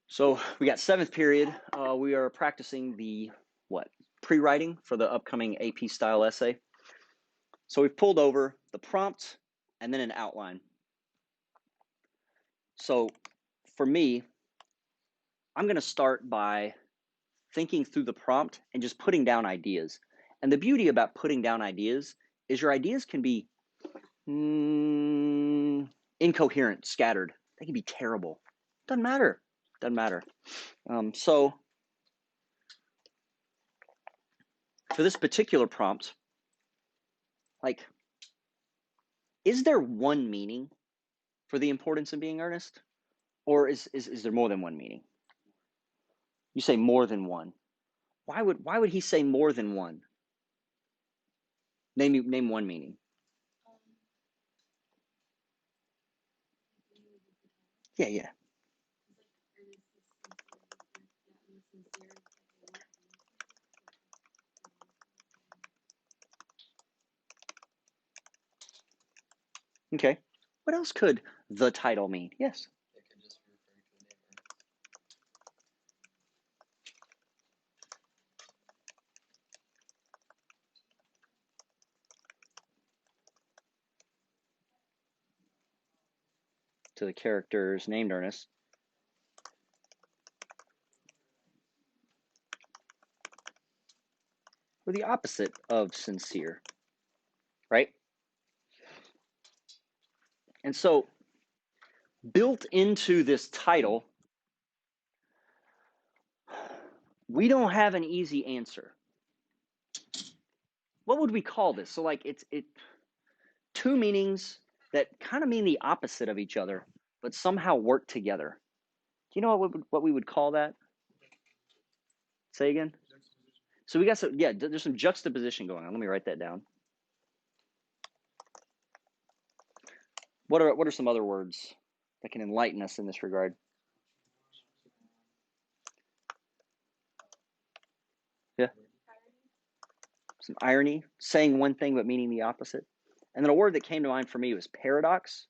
So we got seventh period. We are practicing the what? Pre-writing for the upcoming AP style essay. So we've pulled over the prompt and then an outline. So for me, I'm going to start by thinking through the prompt and just putting down ideas. And the beauty about putting down ideas is your ideas can be incoherent, scattered. They can be terrible. Doesn't matter. Doesn't matter. So for this particular prompt, like, is there one meaning for the importance of being earnest? Or is there more than one meaning? You say more than one. Why would he say more than one? Name one meaning. Yeah, yeah. Okay. What else could the title mean? Yes. To the characters named Ernest. Or the opposite of sincere, right? And so built into this title, we don't have an easy answer. What would we call this? So like it's two meanings that kind of mean the opposite of each other, but somehow work together. Do you know what we would call that? Say again. So we got some, yeah, there's some juxtaposition going on. Let me write that down. What are some other words that can enlighten us in this regard? Yeah, some irony, saying one thing but meaning the opposite. And then a word that came to mind for me was paradox.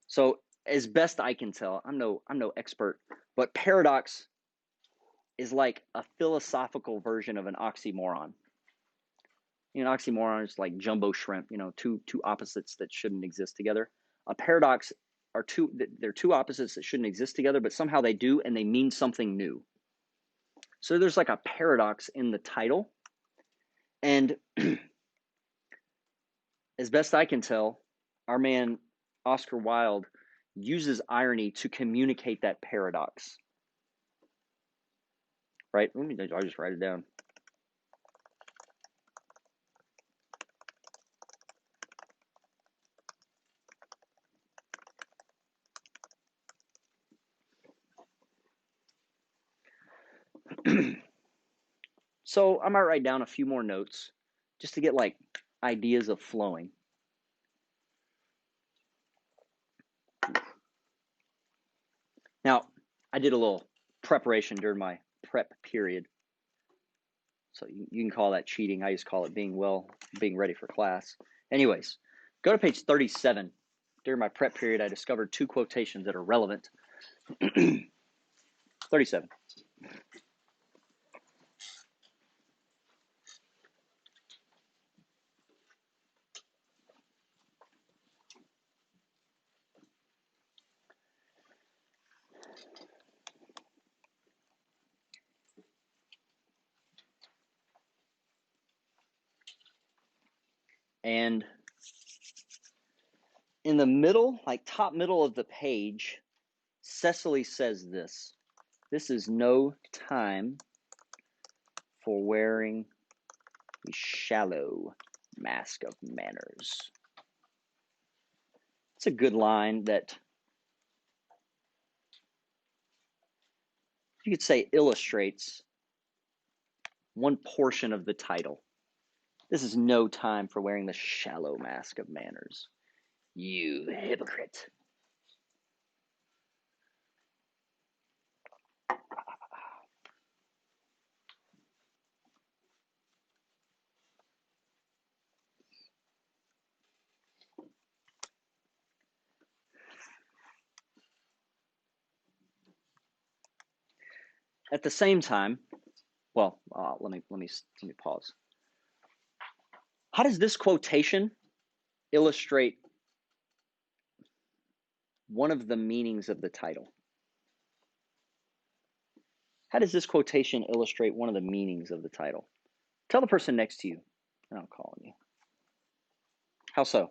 So as best I can tell, I'm no expert, but paradox is like a philosophical version of an oxymoron. You know, oxymoron is like jumbo shrimp. You know, two opposites that shouldn't exist together. A paradox are they're two opposites that shouldn't exist together, but somehow they do, and they mean something new. So there's like a paradox in the title, and as best I can tell, our man Oscar Wilde uses irony to communicate that paradox. Right? I'll just write it down. So I might write down a few more notes just to get like ideas of flowing. Now, I did a little preparation during my prep period. So you can call that cheating. I just call it being ready for class. Anyways, go to page 37. During my prep period, I discovered two quotations that are relevant. 37. And in the middle, like top middle of the page, Cecily says this. This is no time for wearing the shallow mask of manners. It's a good line that you could say illustrates one portion of the title. This is no time for wearing the shallow mask of manners. You hypocrite. At the same time, well, let me pause. How does this quotation illustrate one of the meanings of the title? How does this quotation illustrate one of the meanings of the title? Tell the person next to you, and I'll call on you. How so?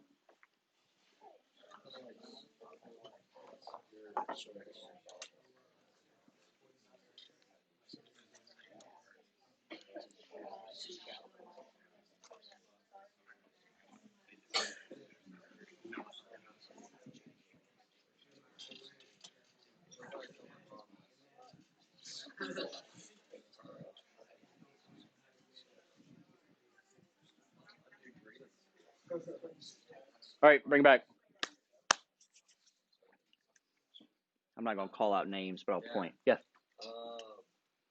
All right, bring it back. I'm not going to call out names, but I'll point. Yeah.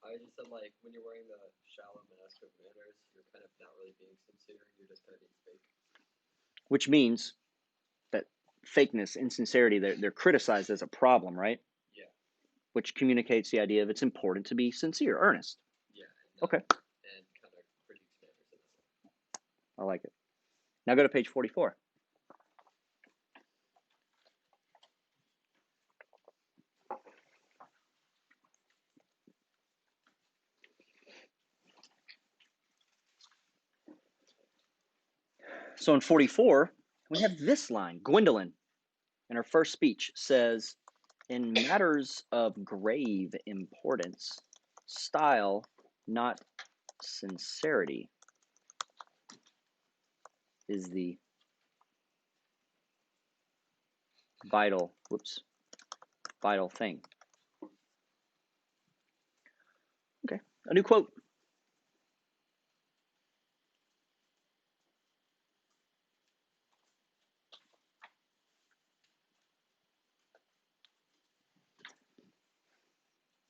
I just said, like, when you're wearing the shallow mask of manners, you're kind of not really being sincere. You're just kind of being fake. Which means that fakeness, insincerity, they're criticized as a problem, right? Yeah. Which communicates the idea of it's important to be sincere, earnest. Yeah. Okay. And kind of critiques manners in that way. I like it. Now go to page 44. So in 44, we have this line. Gwendolyn, in her first speech, says, in matters of grave importance, style, not sincerity, is the vital thing. Okay, a new quote.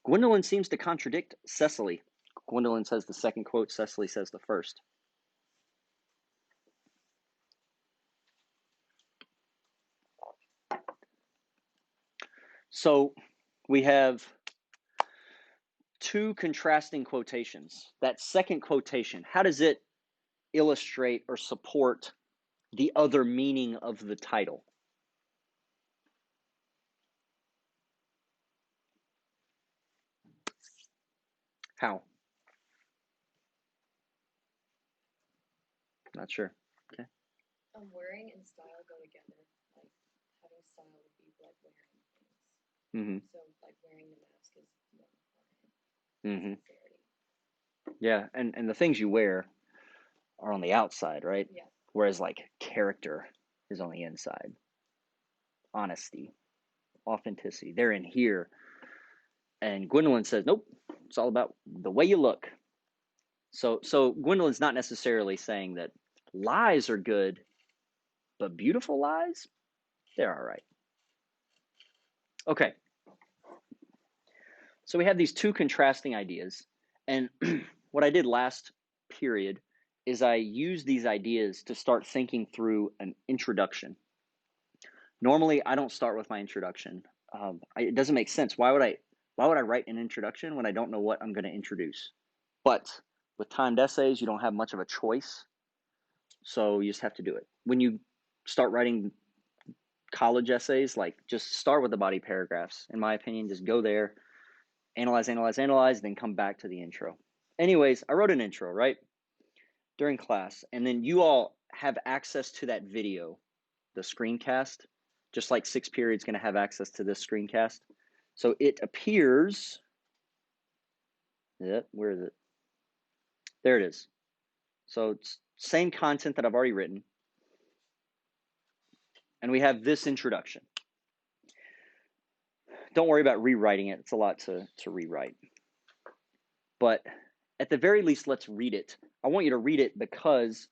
Gwendolyn seems to contradict Cecily. Gwendolyn says the second quote, Cecily says the first. So we have two contrasting quotations. That second quotation, how does it illustrate or support the other meaning of the title? How? Not sure. Okay. Wearing and style go together. Like having style would be like wearing things. Mm-hmm. So like wearing the mask is more important. Mm-hmm. Sincerity. Yeah, and the things you wear are on the outside, right? Yeah. Whereas like character is on the inside. Honesty, authenticity, they're in here. And Gwendolyn says, nope, it's all about the way you look. So Gwendolyn's not necessarily saying that lies are good, but beautiful lies, they're all right. Okay. So we have these two contrasting ideas. And what I did last period is I used these ideas to start thinking through an introduction. Normally, I don't start with my introduction. It doesn't make sense. Why would I write an introduction when I don't know what I'm going to introduce? But with timed essays, you don't have much of a choice. So you just have to do it. When you start writing college essays, like just start with the body paragraphs. In my opinion, just go there, analyze, then come back to the intro. Anyways, I wrote an intro, right? During class, and then you all have access to that video, the screencast, just like 6th period's going to have access to this screencast. So it appears, where is it? There it is. So it's same content that I've already written. And we have this introduction. Don't worry about rewriting it. It's a lot to rewrite. But at the very least, let's read it. I want you to read it because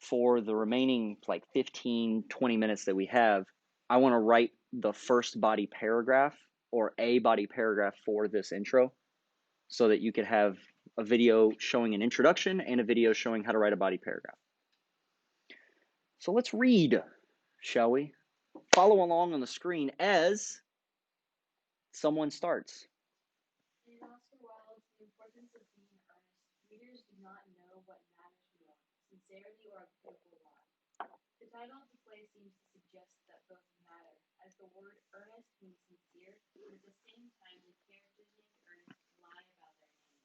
for the remaining like 15, 20 minutes that we have, I want to write the first body paragraph or a body paragraph for this intro so that you could have a video showing an introduction and a video showing how to write a body paragraph. So let's read, shall we? Follow along on the screen as someone starts. And also while title of the play seems to suggest that both matter, as the word earnest means sincere, but at the same time the characters named Ernest lie about their names.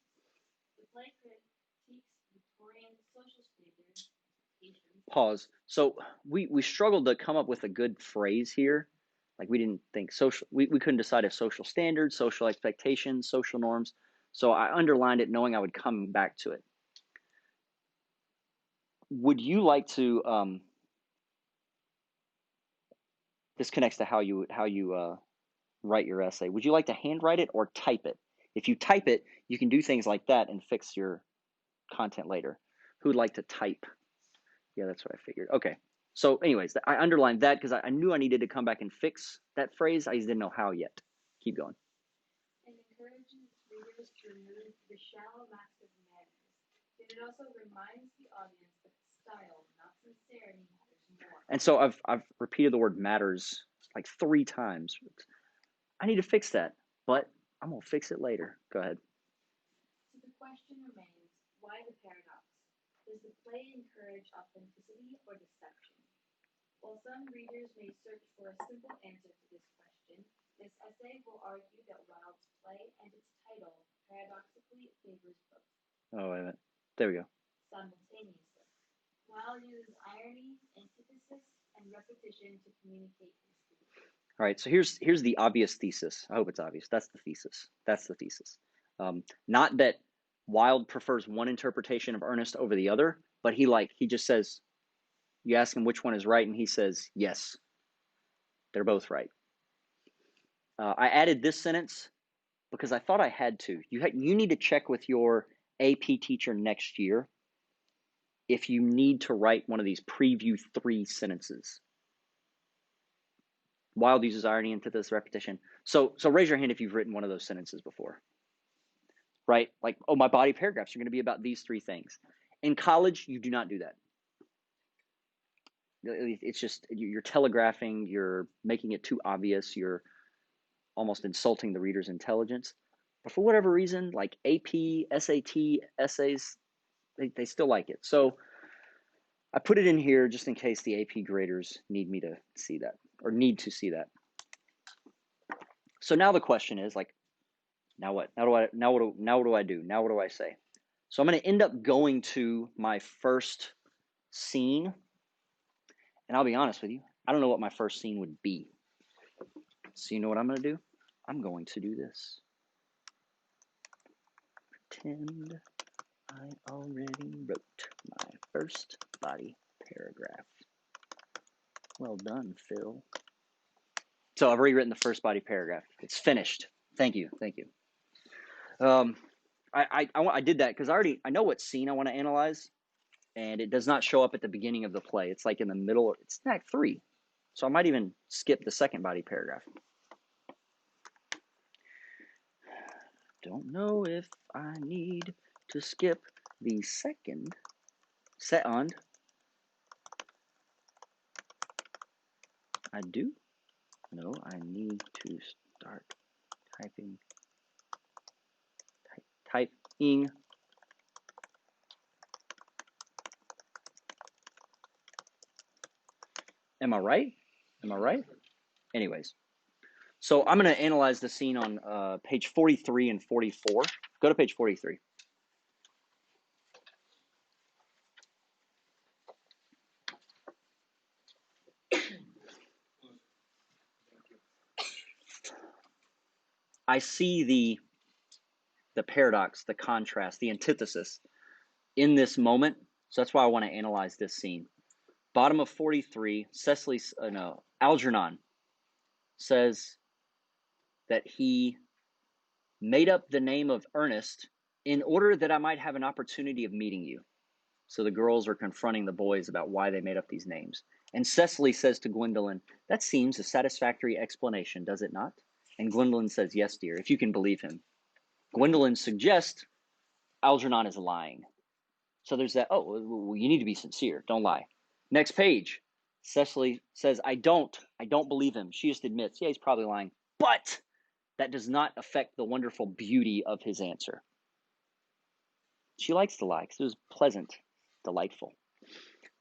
The play critiques Victorian social standards, expectations. Pause. So we struggled to come up with a good phrase here. Like we didn't think social, we couldn't decide if social standards, social expectations, social norms. So I underlined it knowing I would come back to it. Would you like to, this connects to how you write your essay. Would you like to handwrite it or type it? If you type it, you can do things like that and fix your content later. Who would like to type? Yeah, that's what I figured. Okay. So anyways, I underlined that because I knew I needed to come back and fix that phrase. I just didn't know how yet. Keep going. And encourages readers to remove the shallow mask of manners. Yet it also reminds the audience that style, not sincerity, matters more. And so I've repeated the word matters like 3 times. I need to fix that, but I'm gonna fix it later. Go ahead. So the question remains, why the paradox? Does the play encourage authenticity or deception? While some readers may search for a simple answer to this question, this essay will argue that Wilde's play and its title paradoxically favors both. Oh, wait a minute. There we go. Simultaneously. Wilde uses irony, antithesis, and repetition to communicate his thesis. All right, so here's the obvious thesis. I hope it's obvious. That's the thesis. That's the thesis. Not that Wilde prefers one interpretation of Ernest over the other, but he just says, you ask him which one is right, and he says, yes, they're both right. I added this sentence because I thought I had to. You need to check with your AP teacher next year if you need to write one of these preview 3 sentences. Wilde uses irony, antithesis, repetition. So raise your hand if you've written one of those sentences before. Right? Like, oh, my body paragraphs are going to be about these 3 things. In college, you do not do that. It's just, you're telegraphing, you're making it too obvious, you're almost insulting the reader's intelligence. But for whatever reason, like AP, SAT, essays, they still like it. So I put it in here just in case the AP graders need me to see that, or need to see that. So now the question is, like, now what? Now what do I do? Now what do I say? So I'm going to end up going to my first scene, and I'll be honest with you, I don't know what my first scene would be. So you know what I'm going to do? I'm going to do this. Pretend I already wrote my first body paragraph. Well done, Phil. So I've rewritten the first body paragraph. It's finished. Thank you. Thank you. I did that because I know what scene I want to analyze, and it does not show up at the beginning of the play. It's like in the middle. It's Act 3. So I might even skip the second body paragraph. Don't know if I need to skip the second. I do. No, I need to start typing. Typing. Am I right? Am I right? Anyways, so I'm going to analyze the scene on page 43 and 44. Go to page 43. I see the paradox, the contrast, the antithesis in this moment. So that's why I want to analyze this scene. Bottom of 43, Algernon says that he made up the name of Ernest in order that I might have an opportunity of meeting you. So the girls are confronting the boys about why they made up these names. And Cecily says to Gwendolyn, that seems a satisfactory explanation, does it not? And Gwendolyn says, yes, dear, if you can believe him. Gwendolyn suggests Algernon is lying. So there's that, oh, well, you need to be sincere. Don't lie. Next page, Cecily says, I don't believe him. She just admits, yeah, he's probably lying. But that does not affect the wonderful beauty of his answer. She likes to lie because it was pleasant, delightful.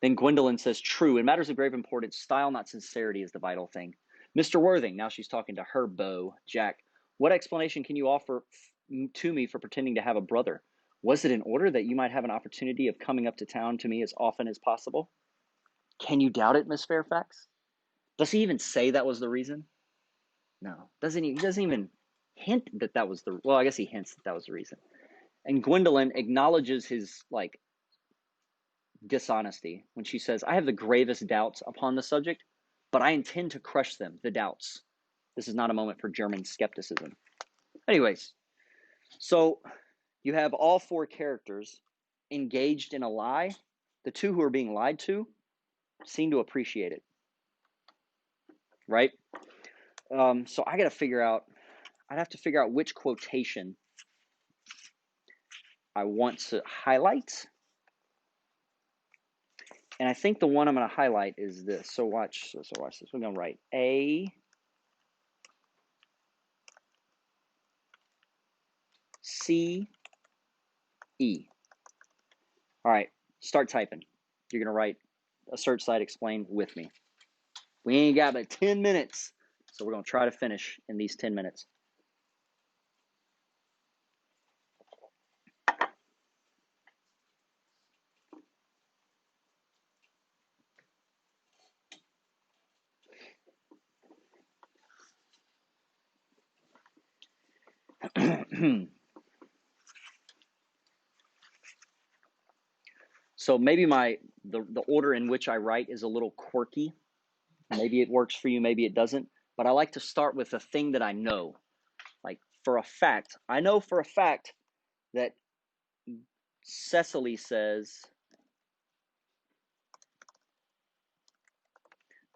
Then Gwendolyn says, true. In matters of grave importance, style, not sincerity, is the vital thing. Mr. Worthing, now she's talking to her beau, Jack, what explanation can you offer to me for pretending to have a brother? Was it in order that you might have an opportunity of coming up to town to me as often as possible? Can you doubt it, Miss Fairfax? Does he even say that was the reason? No. He doesn't even hint that that was the, well, I guess he hints that that was the reason. And Gwendolyn acknowledges his, like, dishonesty when she says, I have the gravest doubts upon the subject, but I intend to crush them, the doubts. This is not a moment for German skepticism. Anyways, so you have all four characters engaged in a lie. The two who are being lied to seem to appreciate it, right? So I'd have to figure out which quotation I want to highlight. And I think the one I'm going to highlight is this. So watch this. We're going to write A, C, E. All right, start typing. You're going to write assert, cite, explain with me. We ain't got but 10 minutes, so we're going to try to finish in these 10 minutes. So maybe the order in which I write is a little quirky. Maybe it works for you, maybe it doesn't. But I like to start with a thing that I know. Like for a fact, I know for a fact that Cecily says,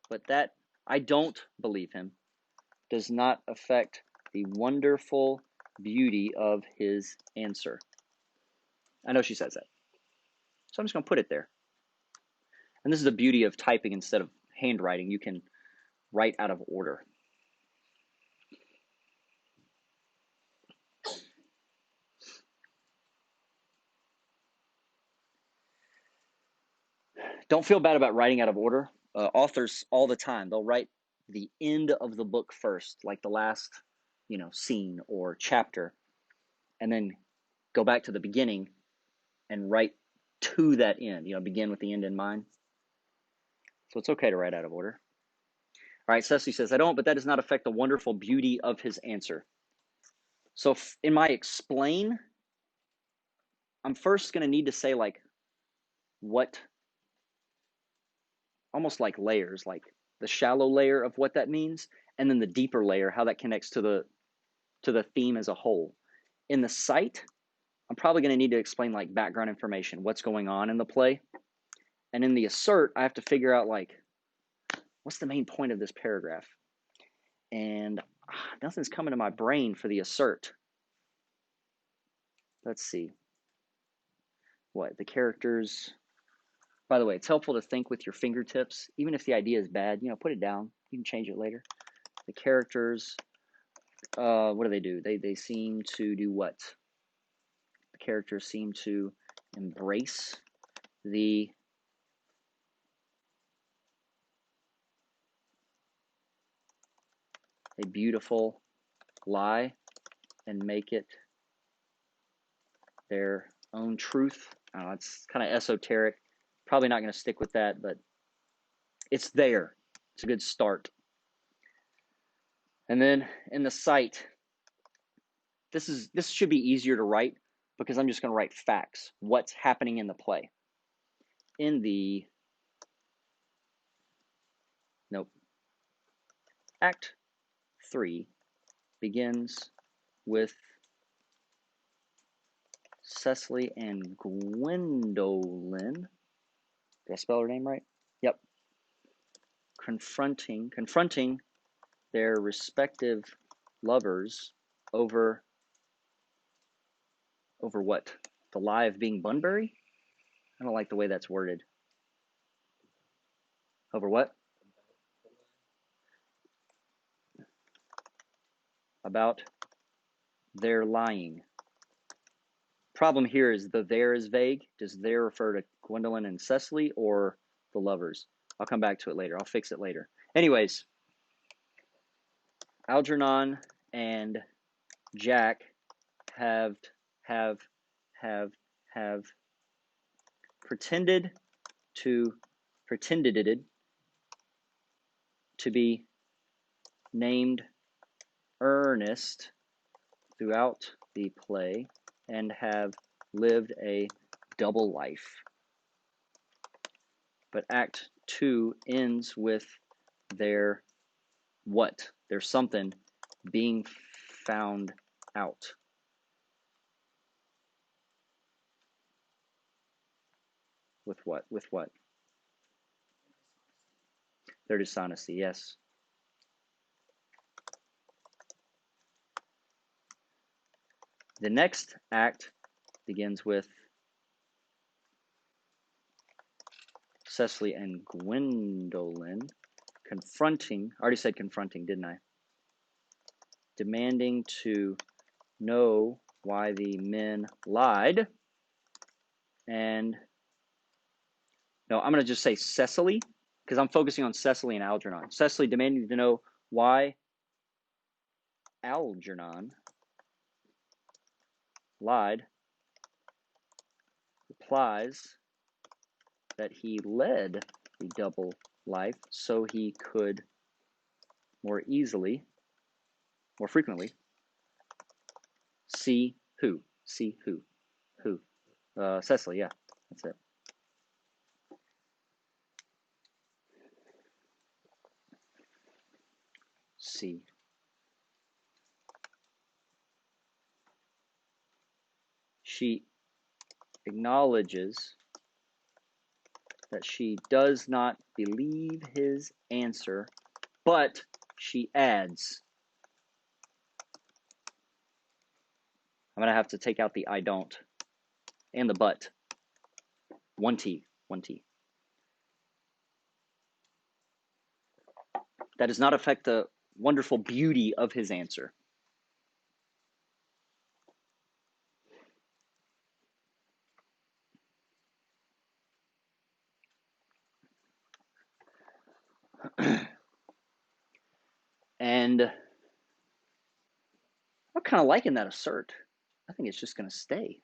but that I don't believe him does not affect the wonderful beauty of his answer. I know she says that. So I'm just going to put it there. And this is the beauty of typing instead of handwriting. You can write out of order. Don't feel bad about writing out of order. Authors all the time, they'll write the end of the book first, like the last, scene or chapter, and then go back to the beginning and write to that end, begin with the end in mind. So it's okay to write out of order. All right, Cecily says, I don't, but that does not affect the wonderful beauty of his answer. So in my explain, I'm first going to need to say like what, almost like layers, like the shallow layer of what that means, and then the deeper layer, how that connects to the theme as a whole. In the cite, I'm probably going to need to explain like background information, what's going on in the play. And in the assert, I have to figure out like, what's the main point of this paragraph? And nothing's coming to my brain for the assert. Let's see. What, the characters. By the way, it's helpful to think with your fingertips. Even if the idea is bad, put it down. You can change it later. The characters, what do? They seem to do what? The characters seem to embrace a beautiful lie and make it their own truth. I don't know, it's kind of esoteric. Probably not going to stick with that, but it's there. It's a good start. And then in the cite, this should be easier to write because I'm just going to write facts. What's happening in the play? Act 3 begins with Cecily and Gwendolyn. Did I spell her name right? Yep. Confronting their respective lovers over what? The lie of being Bunbury? I don't like the way that's worded. Over what? About their lying. Problem here is the there is vague. Does there refer to Gwendolyn and Cecily or the lovers. I'll come back to it later. I'll fix it later. Anyways, Algernon and Jack have pretended to be named Ernest throughout the play and have lived a double life. But Act 2 ends with their what? There's something being found out. With what? With what? Their dishonesty, yes. The next act begins with Cecily and Gwendolyn confronting, I already said confronting, didn't I? Demanding to know why the men lied. And no, I'm going to just say Cecily, because I'm focusing on Cecily and Algernon. Cecily demanding to know why Algernon lied, replies that he led the double life so he could more frequently see who? See who? Who? Cecily, yeah, that's it. See. She acknowledges that she does not believe his answer, but she adds, I'm going to have to take out the I don't and the but. One T. That does not affect the wonderful beauty of his answer. And I'm kind of liking that assert. I think it's just going to stay.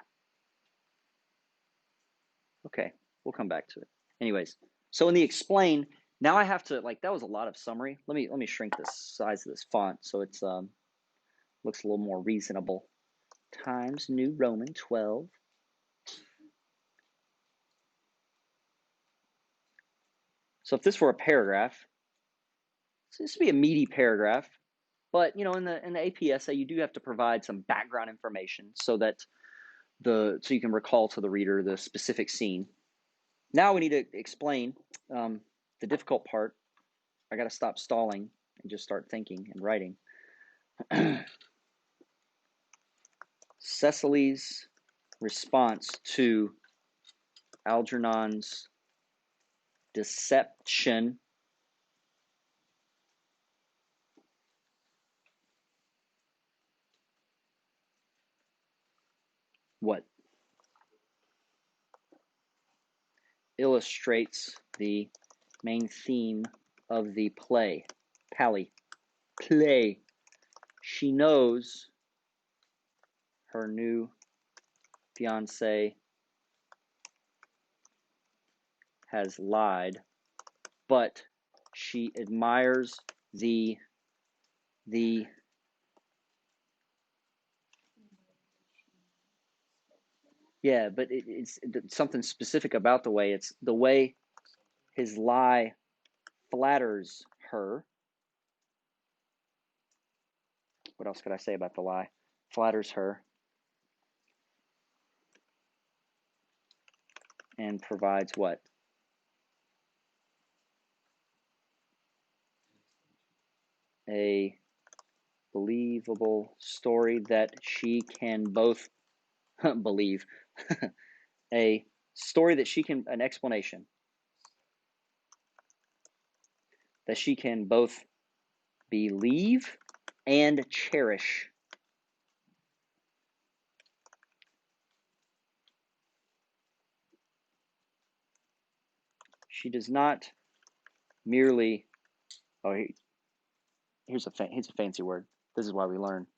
Okay, we'll come back to it. Anyways, so in the explain, now I have to, like, that was a lot of summary. Let me shrink the size of this font so it's looks a little more reasonable. Times New Roman 12. So if this were a paragraph, this would be a meaty paragraph, but you know, in the APSA, you do have to provide some background information so that so you can recall to the reader the specific scene. Now we need to explain the difficult part. I got to stop stalling and just start thinking and writing. Cecily's response to Algernon's deception what illustrates the main theme of the play. Play. She knows her new fiance has lied, but she admires the yeah, but it's something specific about the way his lie flatters her. What else could I say about the lie? Flatters her and provides what? A believable story that she can both believe. A story that she can, an explanation that she can both believe and cherish. She does not merely, oh, here's a fancy word. This is why we learn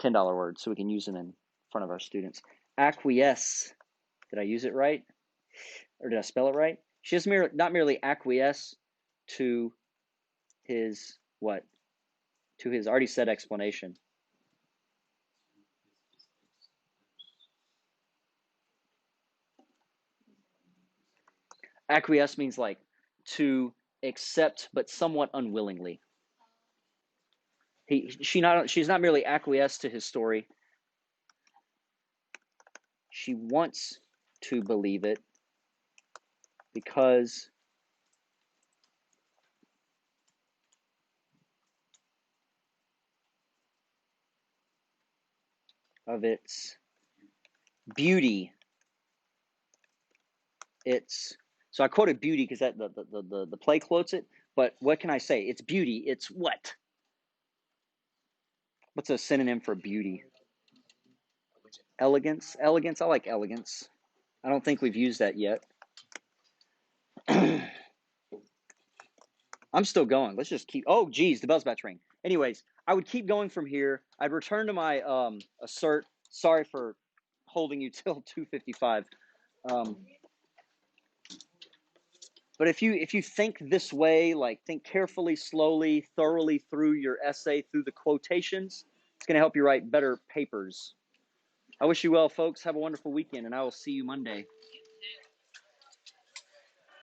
$10 words so we can use them in front of our students. Acquiesce. Did I use it right? Or did I spell it right? She does not merely acquiesce to his what? To his already said explanation. Acquiesce means like to accept, but somewhat unwillingly. She's not merely acquiesced to his story. She wants to believe it because of its beauty. So I quoted beauty because that the play quotes it, but what can I say? It's beauty. It's what? What's a synonym for beauty? Elegance. Elegance. I like elegance. I don't think we've used that yet. I'm still going. Let's just keep. Oh, geez, the bell's about to ring. Anyways, I would keep going from here. I'd return to my assert. Sorry for holding you till 2:55. But if you think this way, like think carefully, slowly, thoroughly through your essay, through the quotations, it's going to help you write better papers. I wish you well, folks. Have a wonderful weekend, and I will see you Monday.